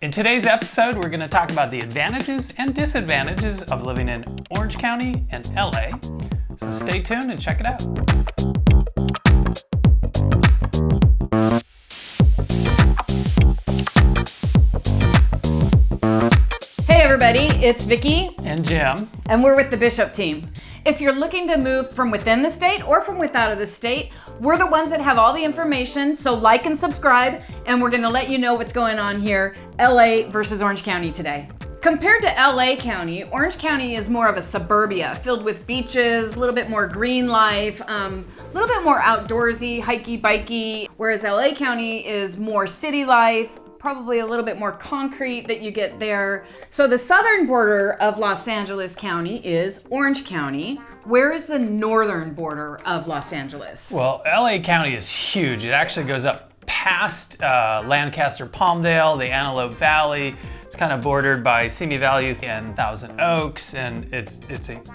In today's episode, we're going to talk about the advantages and disadvantages of living in Orange County and LA. So stay tuned and check it out. Hey everybody, it's Vickie And Jim. and we're with the Bishop team. If you're looking to move from within the state or from without of the state, we're the ones that have all the information, so like and subscribe, and we're gonna let you know what's going on here, LA versus Orange County today. Compared to LA County, Orange County is more of a suburbia, filled with beaches, a little bit more green life, a little bit more outdoorsy, hikey, bikey, whereas LA County is more city life, probably a little bit more concrete that you get there. So the southern border of Los Angeles County is Orange County. Where is the northern border of Los Angeles? Well, LA County is huge. It actually goes up past Lancaster, Palmdale, the Antelope Valley. It's kind of bordered by Simi Valley and Thousand Oaks, and it's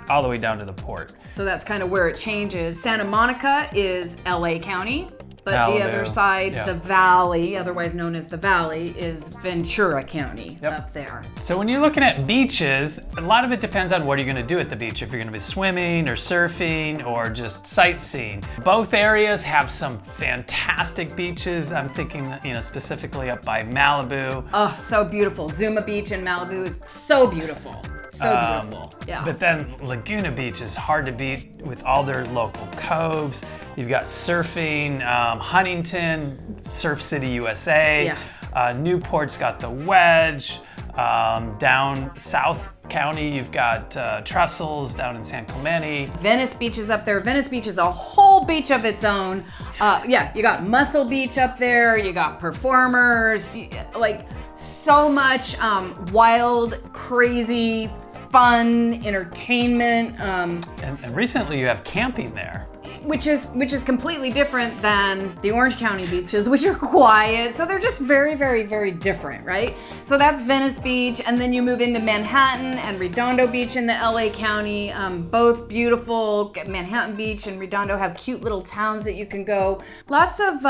all the way down to the port. So that's kind of where it changes. Santa Monica is LA County, but Malibu, the other side, yeah. the valley, otherwise known as the valley, is Ventura County up there. So when you're looking at beaches, a lot of it depends on what you're going to do at the beach. If you're going to be swimming or surfing or just sightseeing. Both areas have some fantastic beaches. I'm thinking, specifically up by Malibu. Oh, so beautiful. Zuma Beach in Malibu is so beautiful. So beautiful. Yeah. But then Laguna Beach is hard to beat with all their local coves. You've got surfing, Huntington, Surf City, USA. Yeah. Newport's got the Wedge. Down South County, you've got Trestles down in San Clemente. Venice Beach is up there. Venice Beach is a whole beach of its own. You got Muscle Beach up there. You got Performers. Like so much wild, crazy, fun entertainment. And recently you have camping there. Which is completely different than the Orange County beaches, which are quiet. So they're just very, very, very different, right? So that's Venice Beach, and then you move into Manhattan and Redondo Beach in the LA County. Both beautiful. Manhattan Beach and Redondo have cute little towns that you can go. Lots of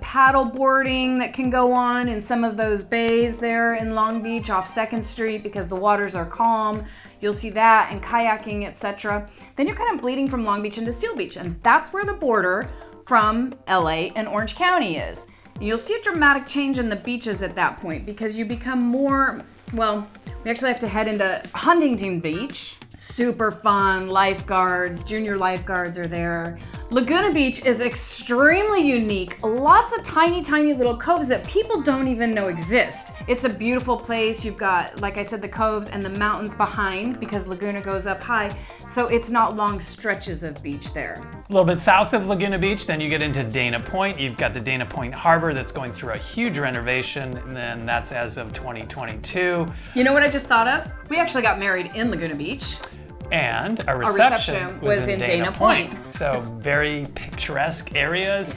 paddle boarding that can go on in some of those bays there in Long Beach off 2nd Street because the waters are calm. You'll see that, and kayaking, etc. Then you're kind of bleeding from Long Beach into Seal Beach, and that's where the border from LA and Orange County is. And you'll see a dramatic change in the beaches at that point because you become more, we actually have to head into Huntington Beach. Super fun, lifeguards, junior lifeguards are there. Laguna Beach is extremely unique. Lots of tiny, tiny little coves that people don't even know exist. It's a beautiful place. You've got, like I said, the coves and the mountains behind because Laguna goes up high. So it's not long stretches of beach there. A little bit south of Laguna Beach, then you get into Dana Point. You've got the Dana Point Harbor that's going through a huge renovation, and then that's as of 2022. You know what I just thought of? We actually got married in Laguna Beach. And our reception was in Dana Point. So very picturesque areas.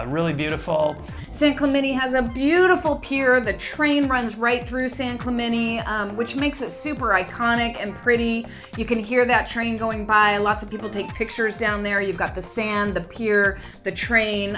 Really beautiful. San Clemente has a beautiful pier. The train runs right through San Clemente, which makes it super iconic and pretty. You can hear that train going by. Lots of people take pictures down there. You've got the sand, the pier, the train.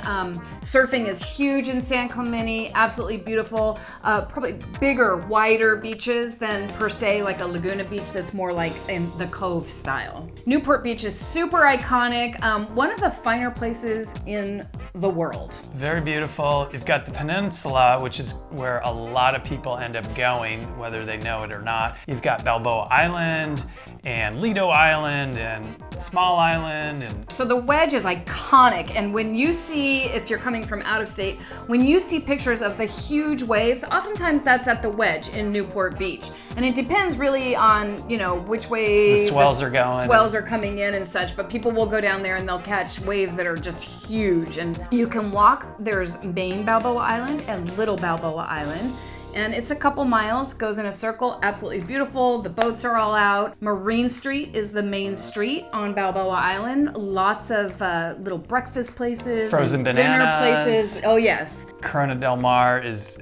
Surfing is huge in San Clemente. Absolutely beautiful. Probably bigger, wider beaches than per se like a Laguna Beach that's more like in the Cove style. Newport Beach is super iconic. One of the finer places in the world. Very beautiful. You've got the peninsula, which is where a lot of people end up going, whether they know it or not. You've got Balboa Island and Lido Island and Small Island. And so the Wedge is iconic, and when you see, if you're coming from out of state, when you see pictures of the huge waves, oftentimes that's at the Wedge in Newport Beach. And it depends really on, which way the swells are going. Swells are coming in and such, but people will go down there and they'll catch waves that are just huge. And you can walk. There's main Balboa Island and Little Balboa Island. And it's a couple miles, goes in a circle, absolutely beautiful. The boats are all out. Marine Street is the main street on Balboa Island. Lots of little breakfast places, frozen and bananas, dinner places. Oh yes. Corona del Mar is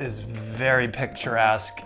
very picturesque,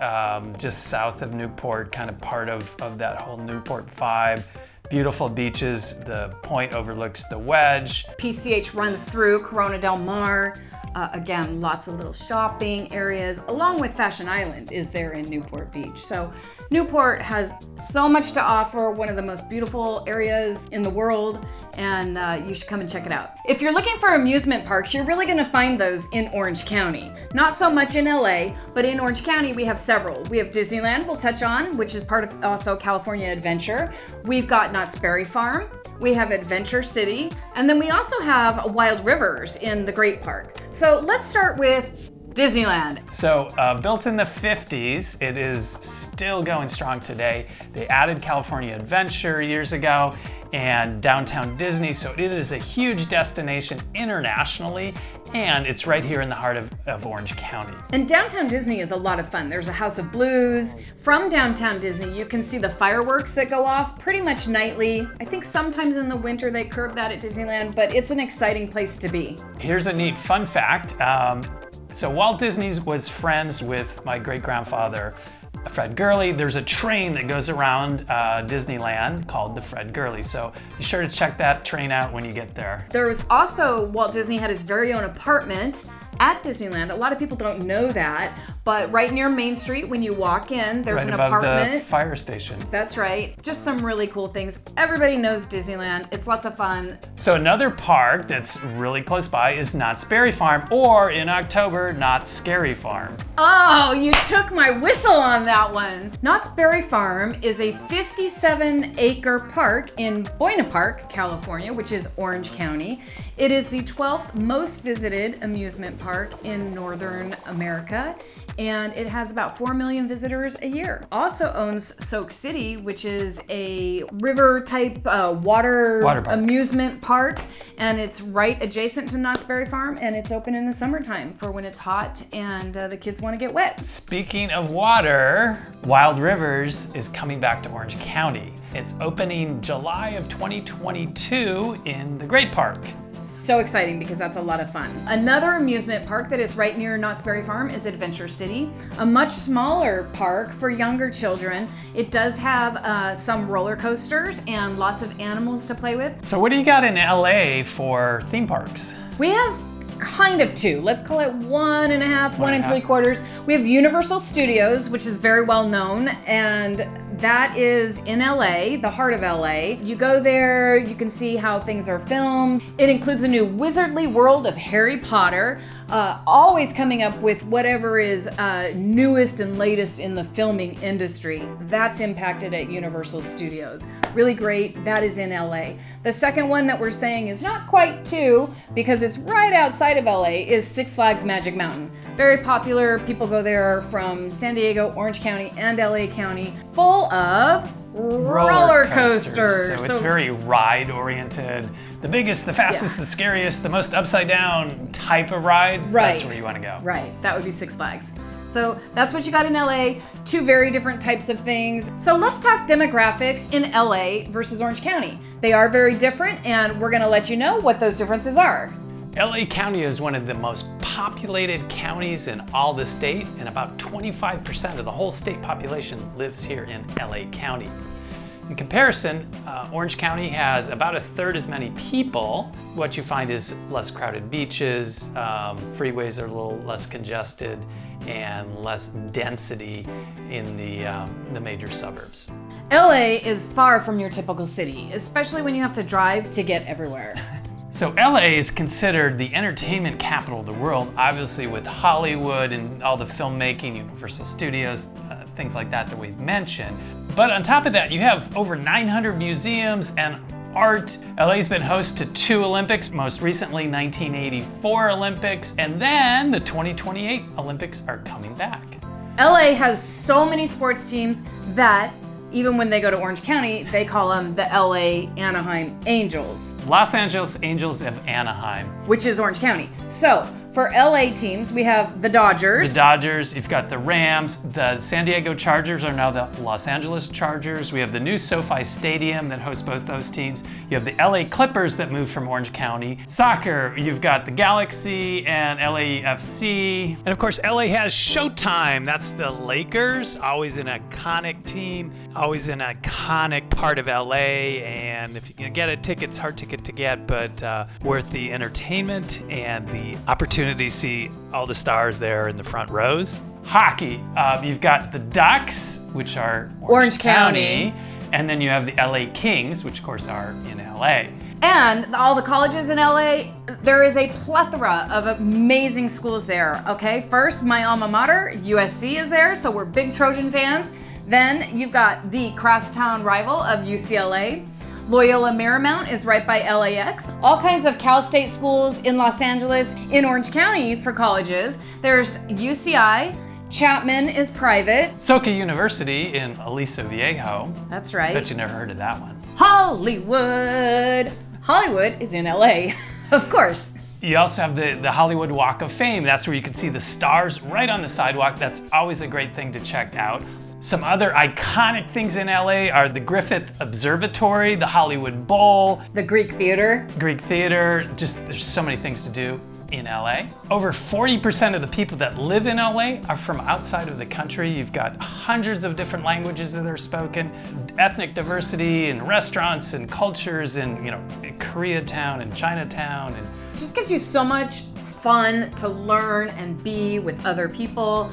just south of Newport, kind of part of that whole Newport vibe. Beautiful beaches. The point overlooks the Wedge. PCH runs through Corona del Mar. Again, lots of little shopping areas, along with Fashion Island is there in Newport Beach. So Newport has so much to offer, one of the most beautiful areas in the world, and you should come and check it out. If you're looking for amusement parks, you're really gonna find those in Orange County. Not so much in LA, but in Orange County we have several. We have Disneyland we'll touch on, which is part of also California Adventure. We've got Knott's Berry Farm. We have Adventure City, and then we also have Wild Rivers in the Great Park. So let's start with Disneyland. So built in the 50s, it is still going strong today. They added California Adventure years ago and Downtown Disney, so it is a huge destination internationally, and it's right here in the heart of Orange County. And Downtown Disney is a lot of fun. There's a House of Blues. From Downtown Disney, you can see the fireworks that go off pretty much nightly. I think sometimes in the winter they curb that at Disneyland, but it's an exciting place to be. Here's a neat fun fact. So Walt Disney was friends with my great-grandfather, Fred Gurley. There's a train that goes around Disneyland called the Fred Gurley. So be sure to check that train out when you get there. There was also, Walt Disney had his very own apartment at Disneyland. A lot of people don't know that, but right near Main Street when you walk in, there's an apartment. Right above the fire station. That's right. Just some really cool things. Everybody knows Disneyland. It's lots of fun. So another park that's really close by is Knott's Berry Farm, or in October, Knott's Scary Farm. Oh, you took my whistle on that one. Knott's Berry Farm is a 57-acre park in Buena Park, California, which is Orange County. It is the 12th most visited amusement park in Northern America, and it has about 4 million visitors a year. Also owns Soak City, which is a river-type water park. Amusement park, and it's right adjacent to Knott's Berry Farm, and it's open in the summertime for when it's hot and the kids want to get wet. Speaking of water, Wild Rivers is coming back to Orange County. It's opening July of 2022 in the Great Park. So exciting because that's a lot of fun. Another amusement park that is right near Knott's Berry Farm is Adventure City, a much smaller park for younger children. It does have some roller coasters and lots of animals to play with. So what do you got in LA for theme parks? We have kind of two. Let's call it 1.5, 1 3/4. We have Universal Studios, which is very well known, and that is in LA, the heart of LA. You go there, you can see how things are filmed. It includes a new Wizardly World of Harry Potter, always coming up with whatever is newest and latest in the filming industry. That's impacted at Universal Studios. Really great. That is in LA. The second one that we're saying is not quite two, because it's right outside of LA, is Six Flags Magic Mountain. Very popular. People go there from San Diego, Orange County, and LA County, full of roller coasters. So it's very ride oriented. The biggest, the fastest, the scariest, the most upside down type of rides. Right. That's where you want to go. Right. That would be Six Flags. So that's what you got in LA, two very different types of things. So let's talk demographics in LA versus Orange County. They are very different, and we're gonna let you know what those differences are. LA County is one of the most populated counties in all the state, and about 25% of the whole state population lives here in LA County. In comparison, Orange County has about 1/3 as many people. What you find is less crowded beaches, freeways are a little less congested, and less density in the major suburbs. LA is far from your typical city, especially when you have to drive to get everywhere. So LA is considered the entertainment capital of the world, obviously with Hollywood and all the filmmaking, Universal Studios, things like that we've mentioned. But on top of that, you have over 900 museums and art. LA's been host to 2 Olympics, most recently 1984 Olympics, and then the 2028 Olympics are coming back. LA has so many sports teams that even when they go to Orange County, they call them the LA Anaheim Angels. Los Angeles Angels of Anaheim. Which is Orange County. So for LA teams, we have the Dodgers. The Dodgers, you've got the Rams, the San Diego Chargers are now the Los Angeles Chargers. We have the new SoFi Stadium that hosts both those teams. You have the LA Clippers that moved from Orange County. Soccer, you've got the Galaxy and LAFC. And of course, LA has Showtime. That's the Lakers, always an iconic team, always an iconic part of LA. And if you can get a ticket, it's hard to ticket to get, but worth the entertainment and the opportunity to see all the stars there in the front rows. Hockey, you've got the Ducks, which are Orange County, and then you have the LA Kings, which of course are in LA. And all the colleges in LA, there is a plethora of amazing schools there, okay? First, my alma mater, USC, is there, so we're big Trojan fans. Then you've got the crosstown rival of UCLA. Loyola Marymount is right by LAX. All kinds of Cal State schools in Los Angeles, in Orange County for colleges. There's UCI. Chapman is private. Soka University in Aliso Viejo. That's right. Bet you never heard of that one. Hollywood. Hollywood is in LA, of course. You also have the Hollywood Walk of Fame. That's where you can see the stars right on the sidewalk. That's always a great thing to check out. Some other iconic things in LA are the Griffith Observatory, the Hollywood Bowl, the Greek Theater. Just there's so many things to do in LA. Over 40% of the people that live in LA are from outside of the country. You've got hundreds of different languages that are spoken, ethnic diversity and restaurants and cultures in, Koreatown and Chinatown. And it just gives you so much fun to learn and be with other people.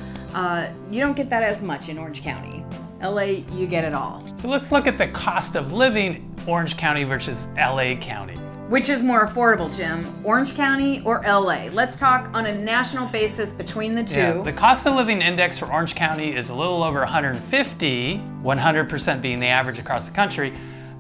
You don't get that as much in Orange County. LA, you get it all. So let's look at the cost of living Orange County versus LA County. Which is more affordable, Jim? Orange County or LA? Let's talk on a national basis between the two. Yeah, the cost of living index for Orange County is a little over 150, 100% being the average across the country.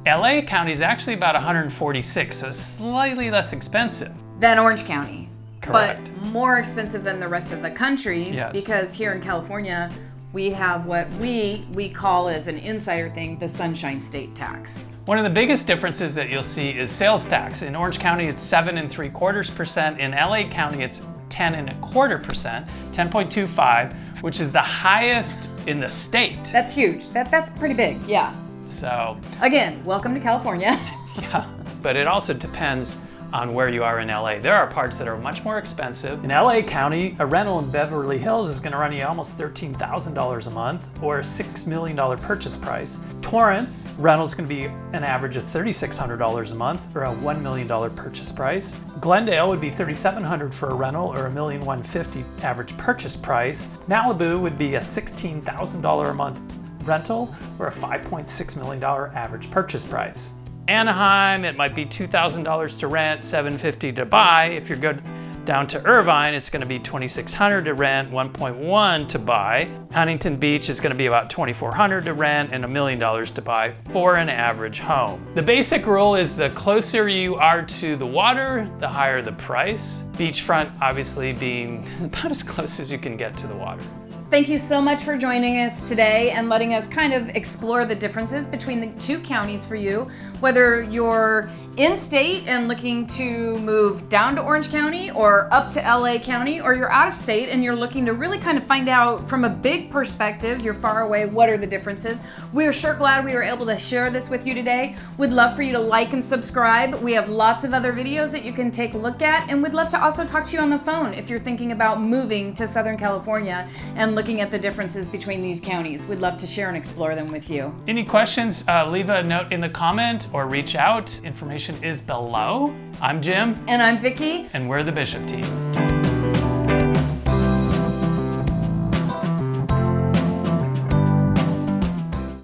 LA County is actually about 146, so slightly less expensive. Than Orange County. Correct. But more expensive than the rest of the country. Yes. Because here in California, we have what we call, as an insider thing, the Sunshine State tax. One of the biggest differences that you'll see is sales tax. In Orange County, it's 7.75%. In LA County, it's 10.25%, 10.25, which is the highest in the state. That's huge. That's pretty big, yeah. So again, welcome to California. Yeah, but it also depends on where you are in LA. There are parts that are much more expensive. In LA County, a rental in Beverly Hills is gonna run you almost $13,000 a month, or a $6 million purchase price. Torrance, rental is gonna be an average of $3,600 a month, or a $1 million purchase price. Glendale would be $3,700 for a rental, or a $1,150,000 average purchase price. Malibu would be a $16,000 a month rental, or a $5.6 million average purchase price. Anaheim, it might be $2,000 to rent, $750 to buy. If you're good down to Irvine, it's going to be $2,600 to rent, $1.1 to buy. Huntington Beach is going to be about $2,400 to rent and $1 million to buy for an average home. The basic rule is the closer you are to the water, the higher the price. Beachfront obviously being about as close as you can get to the water. Thank you so much for joining us today and letting us kind of explore the differences between the two counties for you. Whether you're in state and looking to move down to Orange County or up to LA County, or you're out of state and you're looking to really kind of find out from a big perspective, you're far away, what are the differences? We're sure glad we were able to share this with you today. We'd love for you to like and subscribe. We have lots of other videos that you can take a look at, and we'd love to also talk to you on the phone if you're thinking about moving to Southern California and looking at the differences between these counties. We'd love to share and explore them with you. Any questions, leave a note in the comment or reach out. Information is below. I'm Jim. And I'm Vickie. And we're the Bishop team.